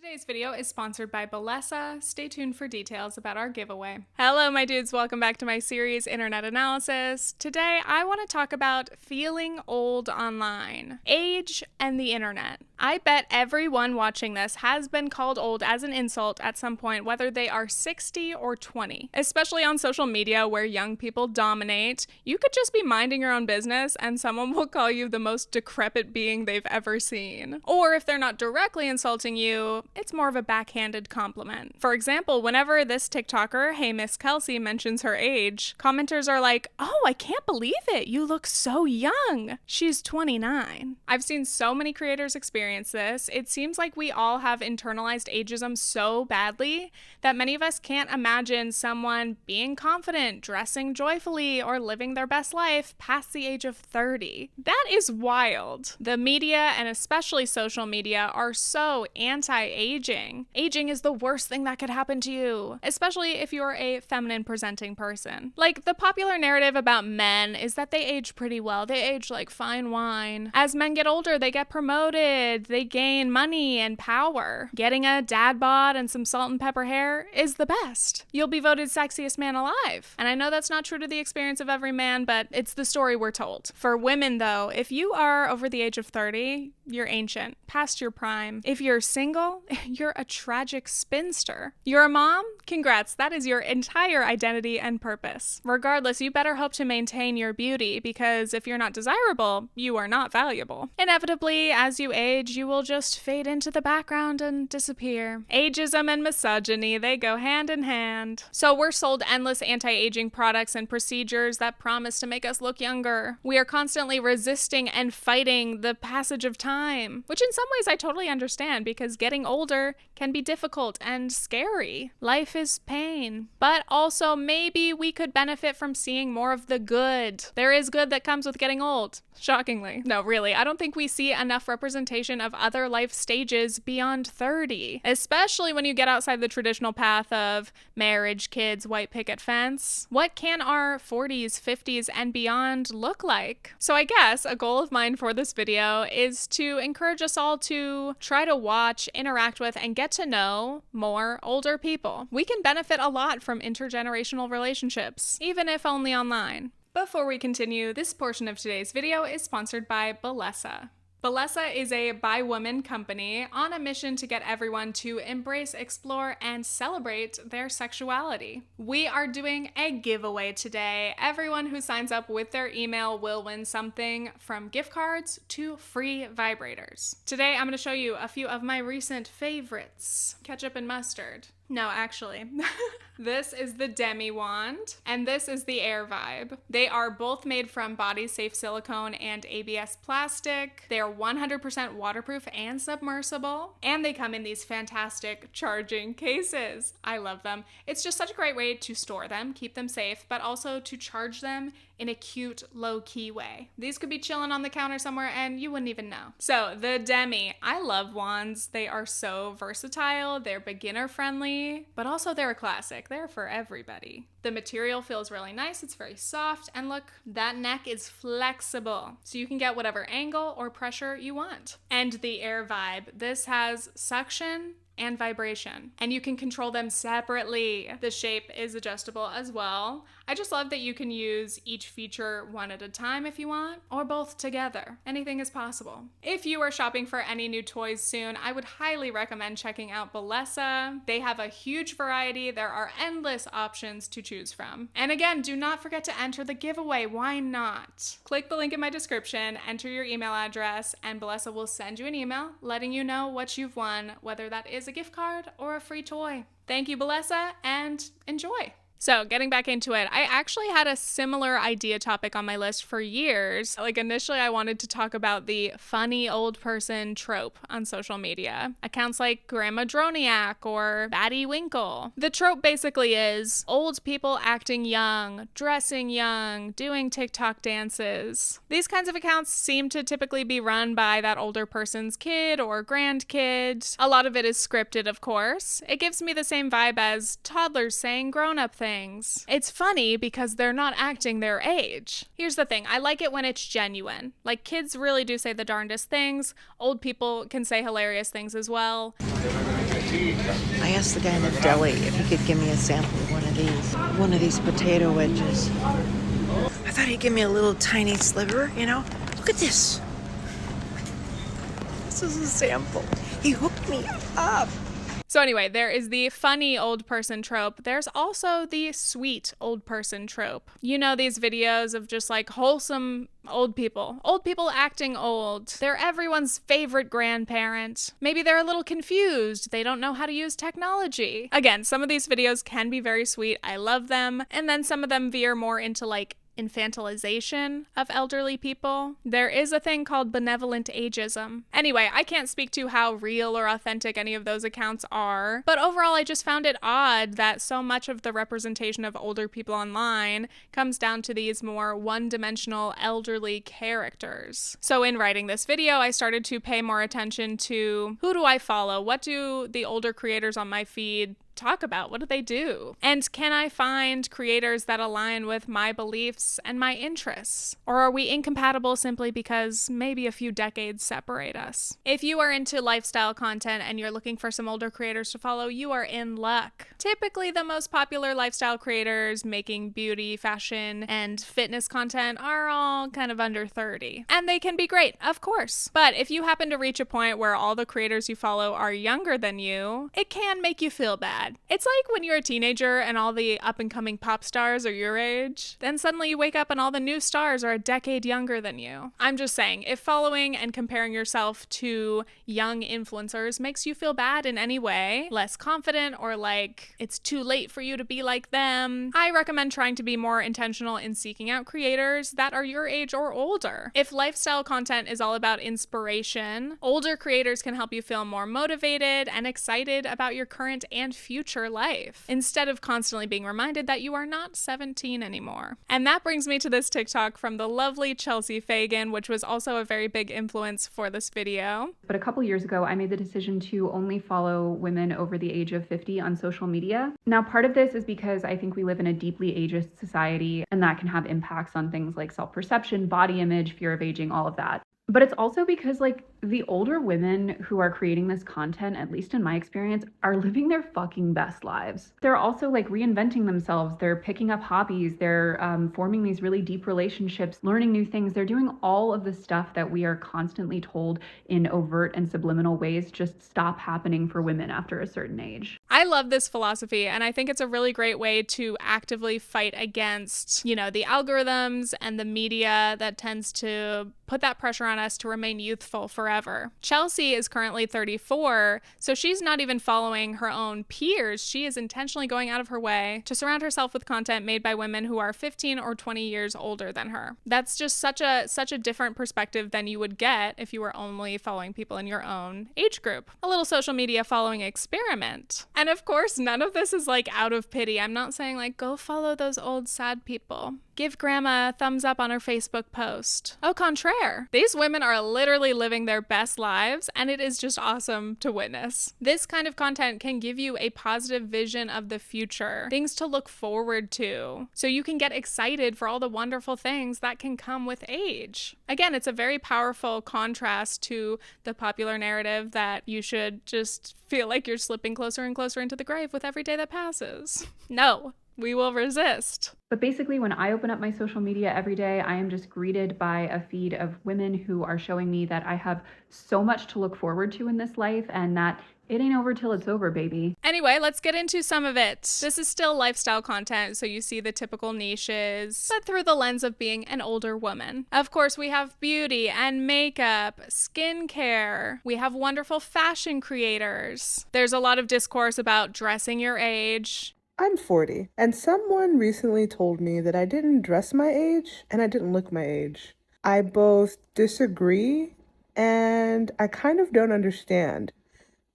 Today's video is sponsored by Bellesa. Stay tuned for details about our giveaway. Hello, my dudes. Welcome back to my series, Internet Analysis. Today, I want to talk about feeling old online, age, and the internet. I bet everyone watching this has been called old as an insult at some point, whether they are 60 or 20. Especially on social media where young people dominate, you could just be minding your own business and someone will call you the most decrepit being they've ever seen. Or if they're not directly insulting you, it's more of a backhanded compliment. For example, whenever this TikToker, Hey Miss Kelsey, mentions her age, commenters are like, "Oh, I can't believe it. You look so young. She's 29. I've seen so many creators experience this. It seems like we all have internalized ageism so badly that many of us can't imagine someone being confident, dressing joyfully, or living their best life past the age of 30. That is wild. The media, and especially social media, are so anti-aging. Aging is the worst thing that could happen to you, especially if you're a feminine presenting person. Like, the popular narrative about men is that they age pretty well. They age like fine wine. As men get older, they get promoted, they gain money and power. Getting a dad bod and some salt and pepper hair is the best. You'll be voted sexiest man alive. And I know that's not true to the experience of every man, but it's the story we're told. For women though, if you are over the age of 30, you're ancient, past your prime. If you're single, you're a tragic spinster. You're a mom? Congrats, that is your entire identity and purpose. Regardless, you better hope to maintain your beauty, because if you're not desirable, you are not valuable. Inevitably, as you age, you will just fade into the background and disappear. Ageism and misogyny, they go hand in hand. So we're sold endless anti-aging products and procedures that promise to make us look younger. We are constantly resisting and fighting the passage of time, which in some ways I totally understand, because getting older can be difficult and scary. Life is pain. But also maybe we could benefit from seeing more of the good. There is good that comes with getting old. Shockingly. No, really, I don't think we see enough representation of other life stages beyond 30, especially when you get outside the traditional path of marriage, kids, white picket fence. What can our 40s, 50s, and beyond look like? So I guess a goal of mine for this video is to encourage us all to try to watch, interact with, and get to know more older people. We can benefit a lot from intergenerational relationships, even if only online. Before we continue, this portion of today's video is sponsored by Bellesa. Bellesa is a bi-woman company on a mission to get everyone to embrace, explore, and celebrate their sexuality. We are doing a giveaway today. Everyone who signs up with their email will win something from gift cards to free vibrators. Today, I'm going to show you a few of my recent favorites. Ketchup and mustard. No, actually. This is the Demi Wand, and this is the Air Vibe. They are both made from body-safe silicone and ABS plastic. They are 100% waterproof and submersible, and they come in these fantastic charging cases. I love them. It's just such a great way to store them, keep them safe, but also to charge them in a cute, low-key way. These could be chilling on the counter somewhere and you wouldn't even know. So, the Demi. I love wands. They are so versatile, they're beginner-friendly, but also they're a classic. They're for everybody. The material feels really nice, it's very soft, and look, that neck is flexible, so you can get whatever angle or pressure you want. And the Air Vibe. This has suction and vibration, and you can control them separately. The shape is adjustable as well. I just love that you can use each feature one at a time if you want, or both together. Anything is possible. If you are shopping for any new toys soon, I would highly recommend checking out Bellesa. They have a huge variety. There are endless options to choose from. And again, do not forget to enter the giveaway. Why not? Click the link in my description, enter your email address, and Bellesa will send you an email letting you know what you've won, whether that is a gift card or a free toy. Thank you, Bellesa, and enjoy. So getting back into it, I actually had a similar idea topic on my list for years. Like initially I wanted to talk about the funny old person trope on social media. Accounts like Grandma Droniak or Batty Winkle. The trope basically is old people acting young, dressing young, doing TikTok dances. These kinds of accounts seem to typically be run by that older person's kid or grandkid. A lot of it is scripted, of course. It gives me the same vibe as toddlers saying grown-up things. things. It's funny because they're not acting their age. Here's the thing, I like it when it's genuine. Like, kids really do say the darndest things. Old people can say hilarious things as well. I asked the guy in the deli if he could give me a sample of one of these potato wedges. I thought he'd give me a little tiny sliver, you know? Look at this. This is a sample. He hooked me up. So anyway, there is the funny old person trope. There's also the sweet old person trope. You know, these videos of just like wholesome old people acting old. They're everyone's favorite grandparent. Maybe they're a little confused. They don't know how to use technology. Again, some of these videos can be very sweet. I love them. And then some of them veer more into like infantilization of elderly people. There is a thing called benevolent ageism. Anyway, I can't speak to how real or authentic any of those accounts are, but overall I just found it odd that so much of the representation of older people online comes down to these more one-dimensional elderly characters. So in writing this video, I started to pay more attention to who do I follow? What do the older creators on my feed talk about? What do they do? And can I find creators that align with my beliefs and my interests? Or are we incompatible simply because maybe a few decades separate us? If you are into lifestyle content and you're looking for some older creators to follow, you are in luck. Typically, the most popular lifestyle creators making beauty, fashion, and fitness content are all kind of under 30. And they can be great, of course. But if you happen to reach a point where all the creators you follow are younger than you, it can make you feel bad. It's like when you're a teenager and all the up-and-coming pop stars are your age, then suddenly you wake up and all the new stars are a decade younger than you. I'm just saying, if following and comparing yourself to young influencers makes you feel bad in any way, less confident, or like it's too late for you to be like them, I recommend trying to be more intentional in seeking out creators that are your age or older. If lifestyle content is all about inspiration, older creators can help you feel more motivated and excited about your current and future life, instead of constantly being reminded that you are not 17 anymore. And that brings me to this TikTok from the lovely Chelsea Fagan, which was also a very big influence for this video. But a couple years ago, I made the decision to only follow women over the age of 50 on social media. Now, part of this is because I think we live in a deeply ageist society, and that can have impacts on things like self-perception, body image, fear of aging, all of that. But it's also because like the older women who are creating this content, at least in my experience, are living their fucking best lives. They're also like reinventing themselves. They're picking up hobbies. They're forming these really deep relationships, learning new things. They're doing all of the stuff that we are constantly told in overt and subliminal ways just stop happening for women after a certain age. I love this philosophy, and I think it's a really great way to actively fight against, you know, the algorithms and the media that tends to put that pressure on us to remain youthful forever. Chelsea is currently 34, so she's not even following her own peers. She is intentionally going out of her way to surround herself with content made by women who are 15 or 20 years older than her. That's just such a different perspective than you would get if you were only following people in your own age group. A little social media following experiment. And of course, none of this is like out of pity. I'm not saying like, go follow those old sad people. Give grandma a thumbs up on her Facebook post. Au contraire. These women are literally living their best lives, and it is just awesome to witness. This kind of content can give you a positive vision of the future, things to look forward to, so you can get excited for all the wonderful things that can come with age. Again, it's a very powerful contrast to the popular narrative that you should just feel like you're slipping closer and closer into the grave with every day that passes. No. We will resist. But basically, when I open up my social media every day, I am just greeted by a feed of women who are showing me that I have so much to look forward to in this life and that it ain't over till it's over, baby. Anyway, let's get into some of it. This is still lifestyle content, so you see the typical niches, but through the lens of being an older woman. Of course, we have beauty and makeup, skincare. We have wonderful fashion creators. There's a lot of discourse about dressing your age. I'm 40, and someone recently told me that I didn't dress my age and I didn't look my age. I both disagree and I kind of don't understand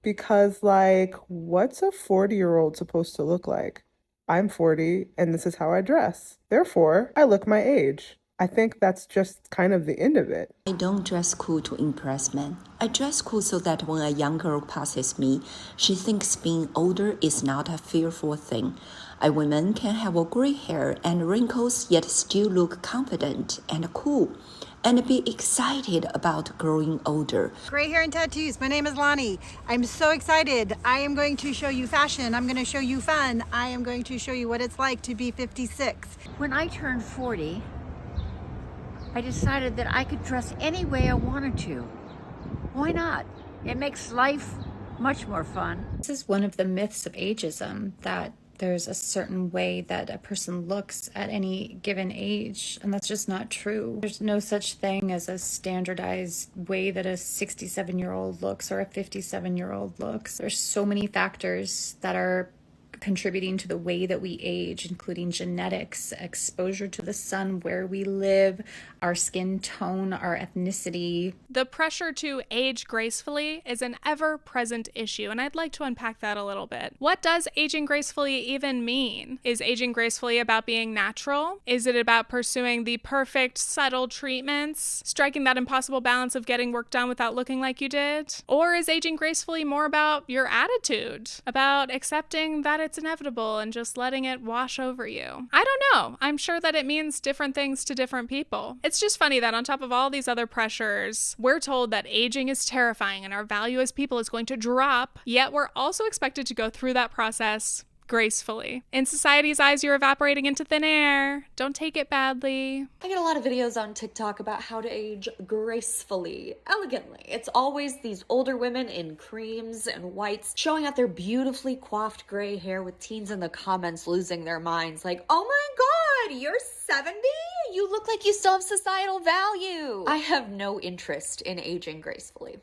because, like, what's a 40-year-old supposed to look like? I'm 40 and this is how I dress. Therefore, I look my age. I think that's just kind of the end of it. I don't dress cool to impress men. I dress cool so that when a young girl passes me, she thinks being older is not a fearful thing. A woman can have a gray hair and wrinkles yet still look confident and cool and be excited about growing older. Gray hair and tattoos. My name is Lonnie. I'm so excited. I am going to show you fashion. I'm going to show you fun. I am going to show you what it's like to be 56. When I turned 40, I decided that I could dress any way I wanted to. Why not? It makes life much more fun. This is one of the myths of ageism, that there's a certain way that a person looks at any given age, and that's just not true. There's no such thing as a standardized way that a 67-year-old looks or a 57-year-old looks. There's so many factors that are contributing to the way that we age, including genetics, exposure to the sun, where we live, our skin tone, our ethnicity. The pressure to age gracefully is an ever-present issue, and I'd like to unpack that a little bit. What does aging gracefully even mean? Is aging gracefully about being natural? Is it about pursuing the perfect, subtle treatments, striking that impossible balance of getting work done without looking like you did? Or is aging gracefully more about your attitude, about accepting that it's inevitable and just letting it wash over you? I don't know. I'm sure that it means different things to different people. It's just funny that on top of all these other pressures, we're told that aging is terrifying and our value as people is going to drop, yet we're also expected to go through that process gracefully. In society's eyes, you're evaporating into thin air. Don't take it badly. I get a lot of videos on TikTok about how to age gracefully, elegantly. It's always these older women in creams and whites showing out their beautifully coiffed gray hair, with teens in the comments losing their minds like, oh my god, you're 70? You look like you still have societal value. I have no interest in aging gracefully.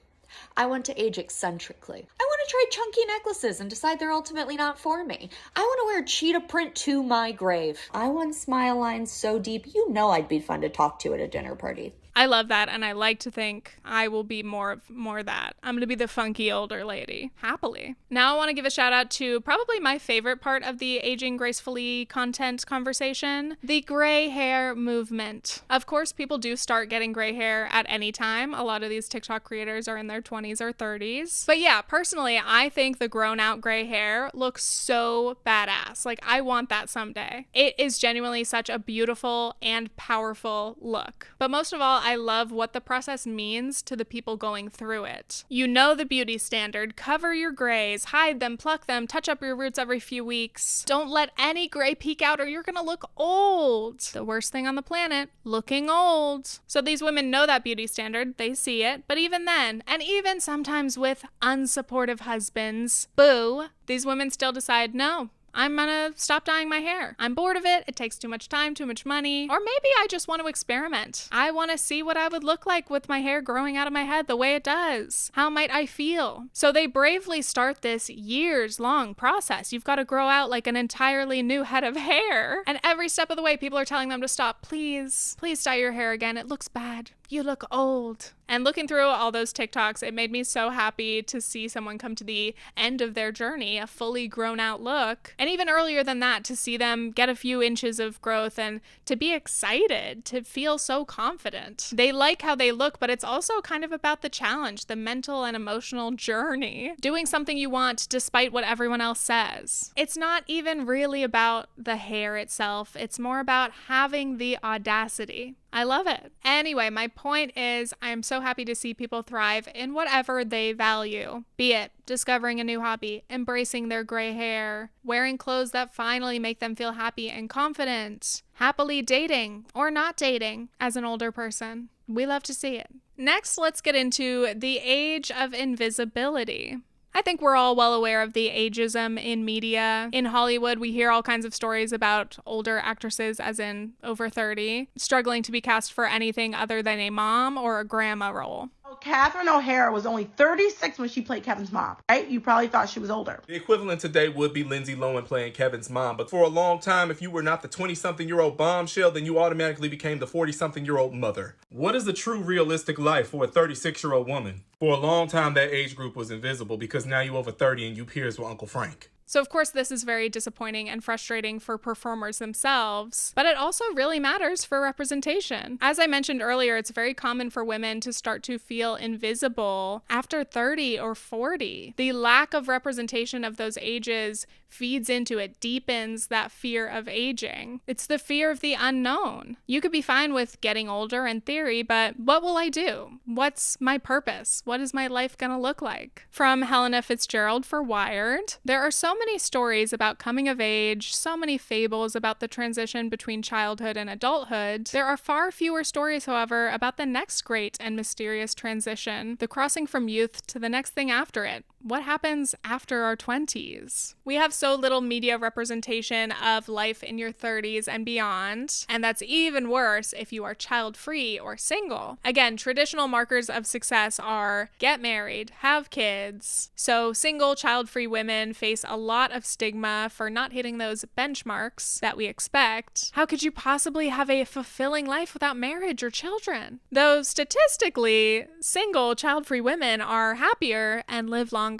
I want to age eccentrically. I want to try chunky necklaces and decide they're ultimately not for me. I want to wear cheetah print to my grave. I want smile lines so deep, you know I'd be fun to talk to at a dinner party. I love that, and I like to think I will be more that. I'm going to be the funky older lady, happily. Now I want to give a shout out to probably my favorite part of the aging gracefully content conversation, the gray hair movement. Of course, people do start getting gray hair at any time. A lot of these TikTok creators are in their 20s or 30s. But yeah, personally, I think the grown out gray hair looks so badass. Like, I want that someday. It is genuinely such a beautiful and powerful look. But most of all, I love what the process means to the people going through it. You know the beauty standard. Cover your grays, hide them, pluck them, touch up your roots every few weeks. Don't let any gray peek out or you're gonna look old. The worst thing on the planet, looking old. So these women know that beauty standard, they see it, but even then, and even sometimes with unsupportive husbands, boo, these women still decide, no, I'm gonna stop dyeing my hair. I'm bored of it. It takes too much time, too much money. Or maybe I just want to experiment. I want to see what I would look like with my hair growing out of my head the way it does. How might I feel? So they bravely start this years-long process. You've got to grow out like an entirely new head of hair. And every step of the way, people are telling them to stop. Please, please dye your hair again. It looks bad. You look old. And looking through all those TikToks, it made me so happy to see someone come to the end of their journey, a fully grown out look. And even earlier than that, to see them get a few inches of growth and to be excited, to feel so confident. They like how they look, but it's also kind of about the challenge, the mental and emotional journey. Doing something you want despite what everyone else says. It's not even really about the hair itself. It's more about having the audacity. I love it. Anyway, my point is I'm so happy to see people thrive in whatever they value. Be it discovering a new hobby, embracing their gray hair, wearing clothes that finally make them feel happy and confident, happily dating or not dating as an older person. We love to see it. Next, let's get into the age of invisibility. I think we're all well aware of the ageism in media. In Hollywood, we hear all kinds of stories about older actresses, as in over 30, struggling to be cast for anything other than a mom or a grandma role. Catherine O'Hara was only 36 when she played Kevin's mom, right? You probably thought she was older. The equivalent today would be Lindsay Lohan playing Kevin's mom, but for a long time, if you were not the 20-something-year-old bombshell, then you automatically became the 40-something-year-old mother. What is the true realistic life for a 36-year-old woman? For a long time, that age group was invisible because now you over 30 and you peers with Uncle Frank. So of course this is very disappointing and frustrating for performers themselves, but it also really matters for representation. As I mentioned earlier, it's very common for women to start to feel invisible after 30 or 40. The lack of representation of those ages feeds into it, deepens that fear of aging. It's the fear of the unknown. You could be fine with getting older in theory, but what will I do? What's my purpose? What is my life gonna look like? From Helena Fitzgerald for Wired, there are so many stories about coming of age, so many fables about the transition between childhood and adulthood. There are far fewer stories, however, about the next great and mysterious transition, the crossing from youth to the next thing after it. What happens after our 20s? We have so little media representation of life in your 30s and beyond, and that's even worse if you are child-free or single. Again, traditional markers of success are get married, have kids. So single, child-free women face a lot of stigma for not hitting those benchmarks that we expect. How could you possibly have a fulfilling life without marriage or children? Though statistically, single, child-free women are happier and live longer.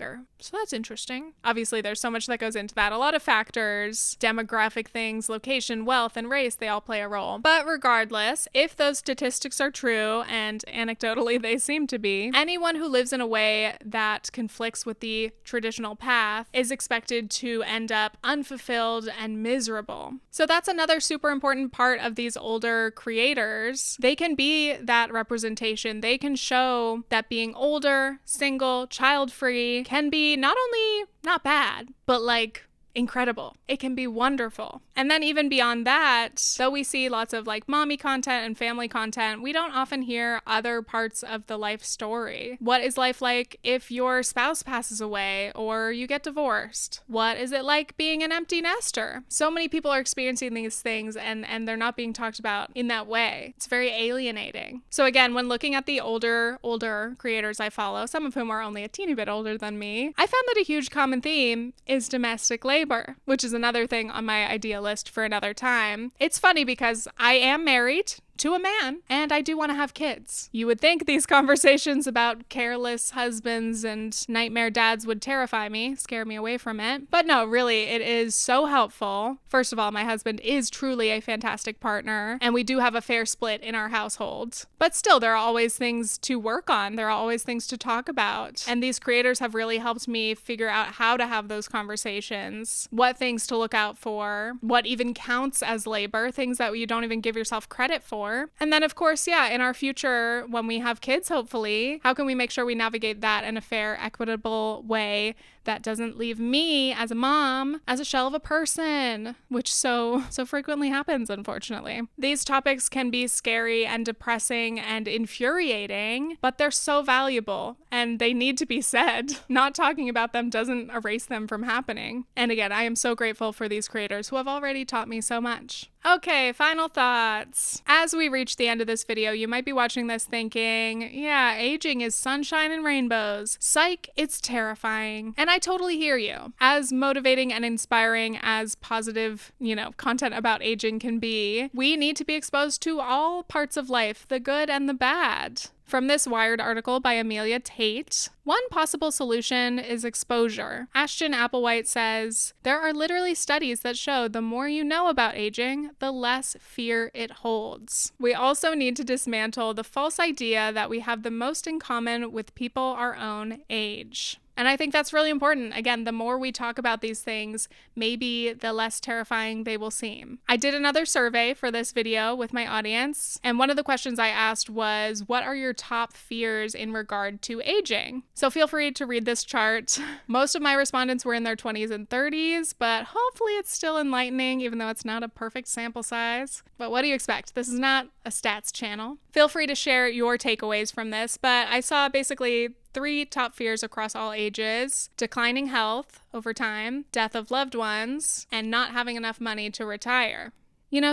So that's interesting. Obviously, there's so much that goes into that. A lot of factors, demographic things, location, wealth, and race, they all play a role. But regardless, if those statistics are true, and anecdotally they seem to be, anyone who lives in a way that conflicts with the traditional path is expected to end up unfulfilled and miserable. So that's another super important part of these older creators. They can be that representation. They can show that being older, single, child-free can be not only not bad, but like incredible. It can be wonderful. And then even beyond that, though we see lots of like mommy content and family content, we don't often hear other parts of the life story. What is life like if your spouse passes away or you get divorced? What is it like being an empty nester? So many people are experiencing these things and they're not being talked about in that way. It's very alienating. So again, when looking at the older creators I follow, some of whom are only a teeny bit older than me, I found that a huge common theme is domestic labor, which is another thing on my idea list for another time. It's funny because I am married to a man, and I do want to have kids. You would think these conversations about careless husbands and nightmare dads would terrify me, scare me away from it. But no, really, it is so helpful. First of all, my husband is truly a fantastic partner, and we do have a fair split in our household. But still, there are always things to work on. There are always things to talk about. And these creators have really helped me figure out how to have those conversations, what things to look out for, what even counts as labor, things that you don't even give yourself credit for. And then, of course, in our future, when we have kids, hopefully, how can we make sure we navigate that in a fair, equitable way that doesn't leave me as a mom as a shell of a person, which so frequently happens, unfortunately. These topics can be scary and depressing and infuriating, but they're so valuable and they need to be said. Not talking about them doesn't erase them from happening. And again, I am so grateful for these creators who have already taught me so much. Okay, final thoughts. As we reach the end of this video, you might be watching this thinking, yeah, aging is sunshine and rainbows. Psych, it's terrifying. And I totally hear you. As motivating and inspiring as positive, content about aging can be, we need to be exposed to all parts of life, the good and the bad. From this Wired article by Amelia Tate, one possible solution is exposure. Ashton Applewhite says, there are literally studies that show the more you know about aging, the less fear it holds. We also need to dismantle the false idea that we have the most in common with people our own age. And I think that's really important. Again, the more we talk about these things, maybe the less terrifying they will seem. I did another survey for this video with my audience, and one of the questions I asked was, what are your top fears in regard to aging? So feel free to read this chart. Most of my respondents were in their 20s and 30s, but hopefully it's still enlightening, even though it's not a perfect sample size. But what do you expect? This is not a stats channel. Feel free to share your takeaways from this, but I saw basically 3 top fears across all ages: declining health over time, death of loved ones, and not having enough money to retire.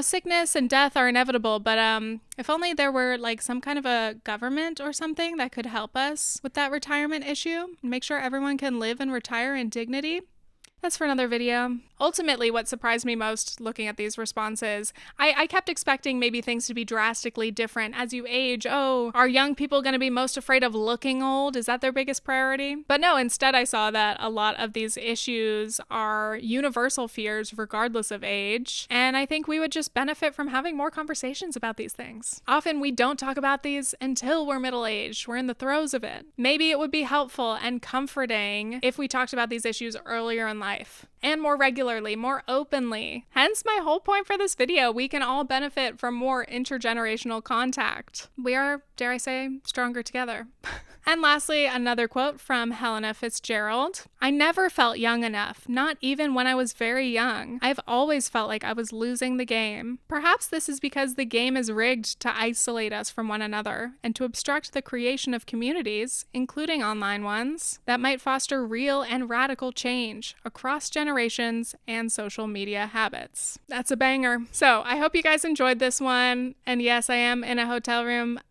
Sickness and death are inevitable, but if only there were like some kind of a government or something that could help us with that retirement issue and make sure everyone can live and retire in dignity. That's for another video. Ultimately, what surprised me most looking at these responses, I kept expecting maybe things to be drastically different as you age. Oh, are young people going to be most afraid of looking old? Is that their biggest priority? But no, instead I saw that a lot of these issues are universal fears regardless of age. And I think we would just benefit from having more conversations about these things. Often we don't talk about these until we're middle-aged. We're in the throes of it. Maybe it would be helpful and comforting if we talked about these issues earlier in life. And more regularly, more openly. Hence my whole point for this video. We can all benefit from more intergenerational contact. We are, dare I say, stronger together. And lastly, another quote from Helena Fitzgerald. I never felt young enough, not even when I was very young. I've always felt like I was losing the game. Perhaps this is because the game is rigged to isolate us from one another and to obstruct the creation of communities, including online ones, that might foster real and radical change across generations and social media habits. That's a banger. So I hope you guys enjoyed this one. And yes, I am in a hotel room.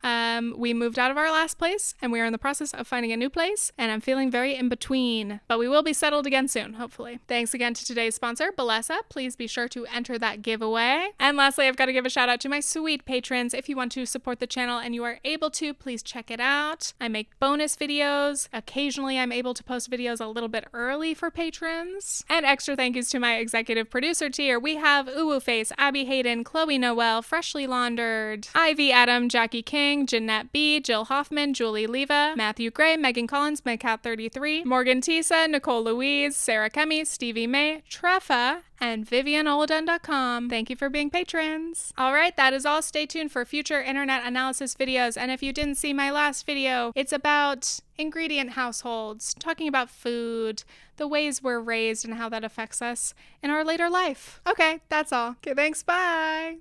We moved out of our last place and we are in the process of finding a new place, and I'm feeling very in between, but we will be settled again soon, hopefully. Thanks again to today's sponsor, Bellesa. Please be sure to enter that giveaway. And lastly, I've got to give a shout out to my sweet patrons. If you want to support the channel and you are able to, please check it out. I make bonus videos. Occasionally, I'm able to post videos a little bit early for patrons. And extra thank yous to my executive producer tier. We have Uwu Face, Abby Hayden, Chloe Noel, Freshly Laundered, Ivy Adam, Jackie King, Jeanette B, Jill Hoffman, Julie Leva, Matthew Gray, Megan Collins, MyCat33, Morgan Tisa, Nicole Louise, Sarah Kemi, Stevie May, Treffa, and VivianOladun.com. Thank you for being patrons. All right, that is all. Stay tuned for future internet analysis videos. And if you didn't see my last video, it's about ingredient households, talking about food, the ways we're raised and how that affects us in our later life. Okay, that's all. Okay, thanks. Bye.